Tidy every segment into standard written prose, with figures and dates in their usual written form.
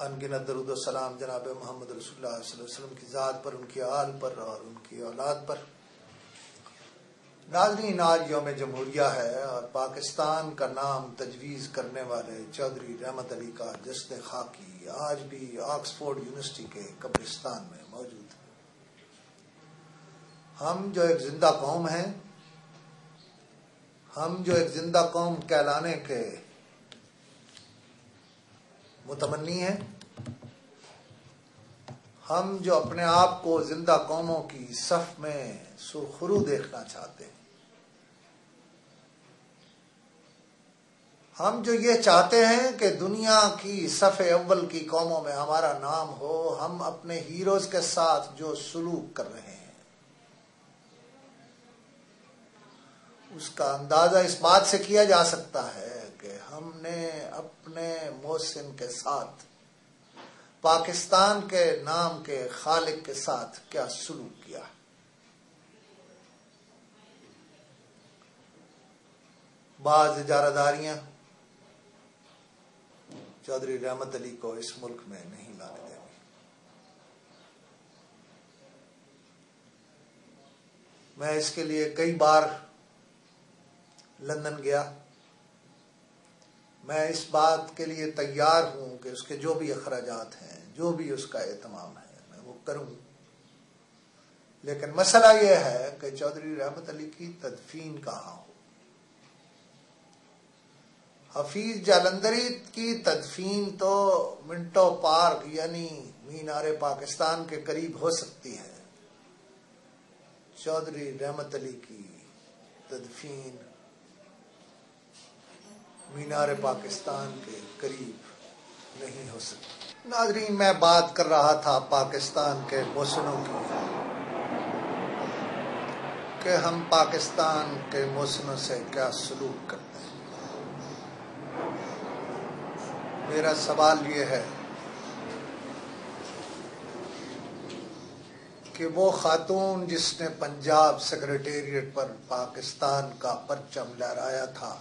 انگنت درود و سلام جناب محمد رسول اللہ صلی اللہ علیہ وسلم کی ذات پر، ان کی آل پر اور ان کی اولاد پر۔ ناظرین، آج یوم جمہوریہ ہے اور پاکستان کا نام تجویز کرنے والے چودھری رحمت علی کا جسد خاکی آج بھی آکسفورڈ یونیورسٹی کے قبرستان میں موجود ہے۔ ہم جو ایک زندہ قوم ہیں، ہم جو ایک زندہ قوم کہلانے کے متمنی ہیں، ہم جو اپنے آپ کو زندہ قوموں کی صف میں سرخرو دیکھنا چاہتے ہیں، ہم جو یہ چاہتے ہیں کہ دنیا کی صف اول کی قوموں میں ہمارا نام ہو، ہم اپنے ہیروز کے ساتھ جو سلوک کر رہے ہیں اس کا اندازہ اس بات سے کیا جا سکتا ہے کہ ہم نے اپنے محسن کے ساتھ، پاکستان کے نام کے خالق کے ساتھ کیا سلوک کیا۔ بعض اجارہ داریاں چودھری رحمت علی کو اس ملک میں نہیں لانے دیں گے۔ میں اس کے لیے کئی بار لندن گیا، میں اس بات کے لیے تیار ہوں کہ اس کے جو بھی اخراجات ہیں، جو بھی اس کا اہتمام ہے، میں وہ کروں، لیکن مسئلہ یہ ہے کہ چودھری رحمت علی کی تدفین کہاں ہو۔ حفیظ جالندھری کی تدفین تو منٹو پارک یعنی مینار پاکستان کے قریب ہو سکتی ہے، چودھری رحمت علی کی تدفین مینار پاکستان کے قریب نہیں ہو سکتی۔ ناظرین، میں بات کر رہا تھا پاکستان کے محسنوں کی کہ ہم پاکستان کے محسنوں سے کیا سلوک کرتے ہیں۔ میرا سوال یہ ہے کہ وہ خاتون جس نے پنجاب سیکرٹریٹ پر پاکستان کا پرچم لہرایا تھا،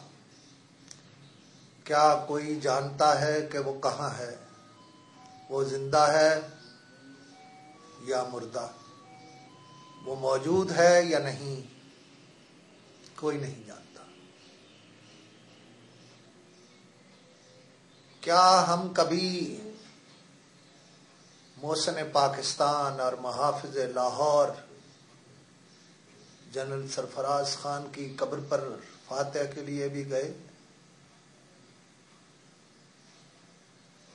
کیا کوئی جانتا ہے کہ وہ کہاں ہے؟ وہ زندہ ہے یا مردہ؟ وہ موجود ہے یا نہیں؟ کوئی نہیں جانتا۔ کیا ہم کبھی محسن پاکستان اور محافظ لاہور جنرل سرفراز خان کی قبر پر فاتح کے لیے بھی گئے؟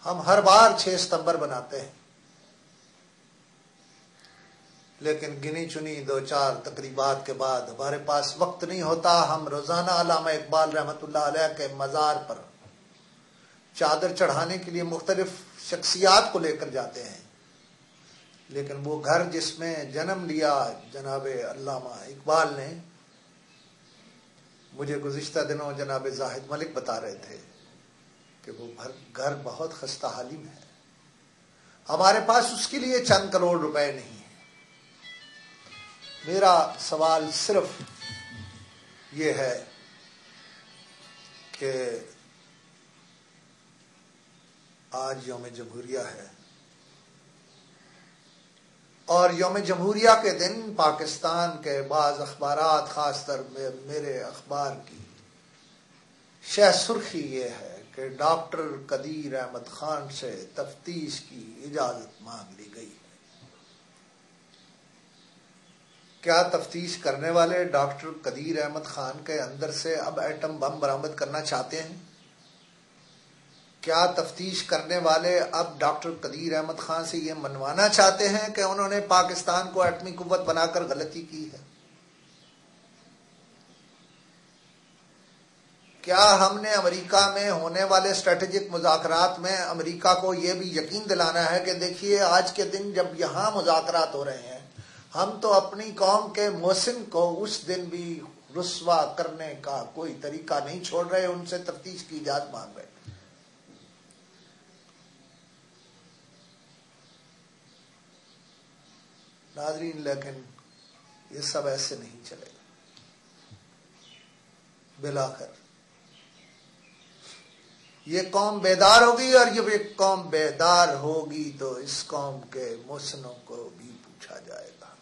ہم ہر بار 6 ستمبر بناتے ہیں، لیکن گنی چنی 2-4 تقریبات کے بعد ہمارے پاس وقت نہیں ہوتا۔ ہم روزانہ علامہ اقبال رحمۃ اللہ علیہ کے مزار پر چادر چڑھانے کے لیے مختلف شخصیات کو لے کر جاتے ہیں، لیکن وہ گھر جس میں جنم لیا جناب علامہ اقبال نے، مجھے گزشتہ دنوں جناب زاہد ملک بتا رہے تھے کہ وہ گھر بہت خستہ حالی میں ہے۔ ہمارے پاس اس کے لیے چند کروڑ روپے نہیں ہیں۔ میرا سوال صرف یہ ہے کہ آج یوم جمہوریہ ہے اور یوم جمہوریہ کے دن پاکستان کے بعض اخبارات، خاص طور میرے اخبار کی شہ سرخی یہ ہے کہ ڈاکٹر قدیر احمد خان سے تفتیش کی اجازت مانگ لی گئی ہے۔ کیا تفتیش کرنے والے ڈاکٹر قدیر احمد خان کے اندر سے اب ایٹم بم برآمد کرنا چاہتے ہیں؟ کیا تفتیش کرنے والے اب ڈاکٹر قدیر احمد خان سے یہ منوانا چاہتے ہیں کہ انہوں نے پاکستان کو ایٹمی قوت بنا کر غلطی کی ہے؟ کیا ہم نے امریکہ میں ہونے والے اسٹریٹجک مذاکرات میں امریکہ کو یہ بھی یقین دلانا ہے کہ دیکھیے آج کے دن جب یہاں مذاکرات ہو رہے ہیں، ہم تو اپنی قوم کے محسن کو اس دن بھی رسوا کرنے کا کوئی طریقہ نہیں چھوڑ رہے، ان سے تفتیش کی اجازت مانگ رہے۔ ناظرین، لیکن یہ سب ایسے نہیں چلے گا۔ بالآخر یہ قوم بیدار ہوگی، اور جب یہ قوم بیدار ہوگی تو اس قوم کے محسنوں کو بھی پوچھا جائے گا۔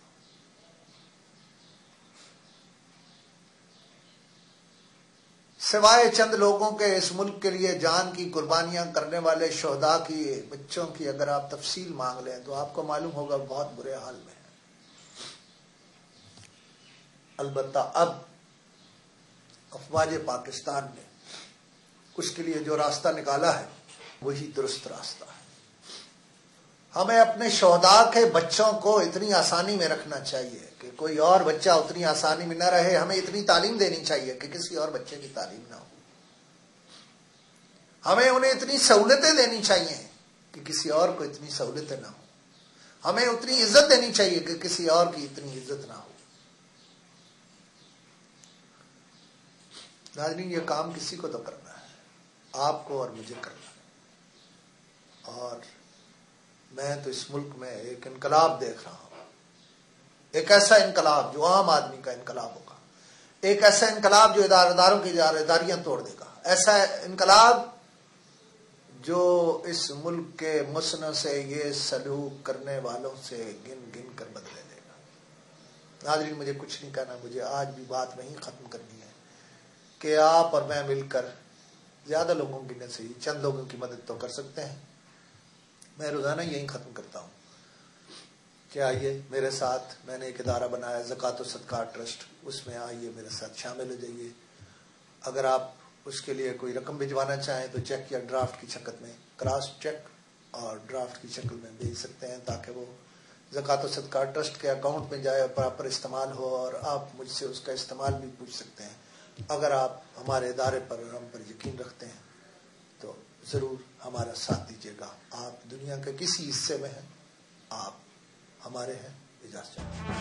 سوائے چند لوگوں کے اس ملک کے لیے جان کی قربانیاں کرنے والے شہداء کی بچوں کی اگر آپ تفصیل مانگ لیں تو آپ کو معلوم ہوگا بہت برے حال میں ہیں۔ البتہ اب افواج پاکستان نے اس کے لیے جو راستہ نکالا ہے وہی درست راستہ ہے۔ ہمیں اپنے شہداء کے بچوں کو اتنی آسانی میں رکھنا چاہیے کہ کوئی اور بچہ اتنی آسانی میں نہ رہے۔ ہمیں اتنی تعلیم دینی چاہیے کہ کسی اور بچے کی تعلیم نہ ہو۔ ہمیں انہیں اتنی سہولتیں دینی چاہیے کہ کسی اور کو اتنی سہولتیں نہ ہوں۔ ہمیں اتنی عزت دینی چاہیے کہ کسی اور کی اتنی عزت نہ ہو۔ ناظرین، یہ کام کسی کو تو کرنا ہے، آپ کو اور مجھے کرنا ہے۔ اور میں تو اس ملک میں ایک انقلاب دیکھ رہا ہوں، ایک ایسا انقلاب جو عام آدمی کا انقلاب ہوگا، ایک ایسا انقلاب جو اداروں کی داریاں توڑ دے گا، ایسا انقلاب جو اس ملک کے مسنوں سے یہ سلوک کرنے والوں سے گن گن کر بدلے دے گا۔ ناظرین، مجھے کچھ نہیں کہنا، مجھے آج بھی بات وہیں ختم کرنی ہے کہ آپ اور میں مل کر زیادہ لوگوں کی نہیں صحیح چند لوگوں کی مدد تو کر سکتے ہیں۔ میں روزانہ یہیں ختم کرتا ہوں کہ آئیے میرے ساتھ، میں نے ایک ادارہ بنایا زکوٰۃ و صدقات ٹرسٹ، اس میں آئیے میرے ساتھ شامل ہو جائیے۔ اگر آپ اس کے لیے کوئی رقم بھجوانا چاہیں تو چیک یا ڈرافٹ کی شکل میں، کراس چیک اور ڈرافٹ کی شکل میں بھیج سکتے ہیں تاکہ وہ زکوٰۃ و صدقات ٹرسٹ کے اکاؤنٹ میں جائے اور پراپر استعمال ہو، اور آپ مجھ سے اس کا استعمال بھی پوچھ سکتے ہیں۔ اگر آپ ہمارے ادارے پر اور ہم پر یقین رکھتے ہیں تو ضرور ہمارا ساتھ دیجیے گا۔ آپ دنیا کے کسی حصے میں ہیں، آپ ہمارے ہیں۔ اجازت چاہیے۔